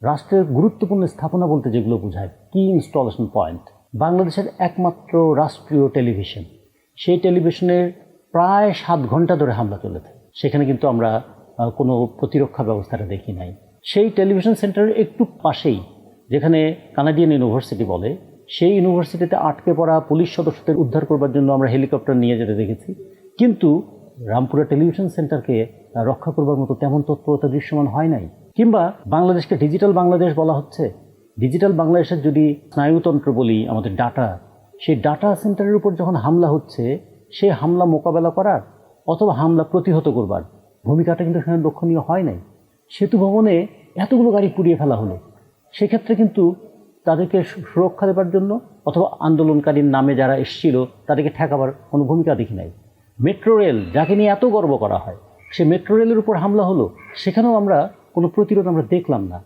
রাষ্ট্রের গুরুত্বপূর্ণ স্থাপনা বলতে যেগুলো বোঝায়, কি ইনস্টলেশন পয়েন্ট, বাংলাদেশের একমাত্র রাষ্ট্রীয় টেলিভিশন, সেই টেলিভিশনের প্রায় 7 ঘন্টা ধরে হামলা চলেছে। সেখানে কিন্তু আমরা কোনো প্রতিরক্ষা ব্যবস্থাটা দেখি নাই। সেই টেলিভিশন সেন্টারের একটু পাশেই, যেখানে কানাডিয়ান ইউনিভার্সিটি বলে, সেই ইউনিভার্সিটিতে আটকে পড়া পুলিশ সদস্যদের উদ্ধার করবার জন্য আমরা হেলিকপ্টার নিয়ে যেতে দেখেছি। কিন্তু রামপুরা টেলিভিশন সেন্টারকে রক্ষা করবার মতো তেমন তৎপরতা দৃশ্যমান হয় নাই। কিংবা বাংলাদেশকে ডিজিটাল বাংলাদেশ বলা হচ্ছে। ডিজিটাল বাংলাদেশের যদি স্নায়ুতন্ত্র বলি, আমাদের ডাটা, সেই ডাটা সেন্টারের উপর যখন হামলা হচ্ছে, সে হামলা মোকাবেলা করার অথবা হামলা প্রতিহত করবার ভূমিকাটা কিন্তু সেখানে লক্ষণীয় হয় নাই। সেতু ভবনে এতগুলো গাড়ি পুড়িয়ে ফেলা হলো, সেক্ষেত্রে কিন্তু তাদেরকে সুরক্ষা দেবার জন্য অথবা আন্দোলনকারীর নামে যারা এসেছিল তাদেরকে ঠেকাবার কোনো ভূমিকা দেখি নাই। মেট্রো রেল, যাকে নিয়ে এত গর্ব করা হয়, সে মেট্রো রেলের উপর হামলা হলো, সেখানেও আমরা কোনো প্রতিরোধ আমরা দেখলাম না।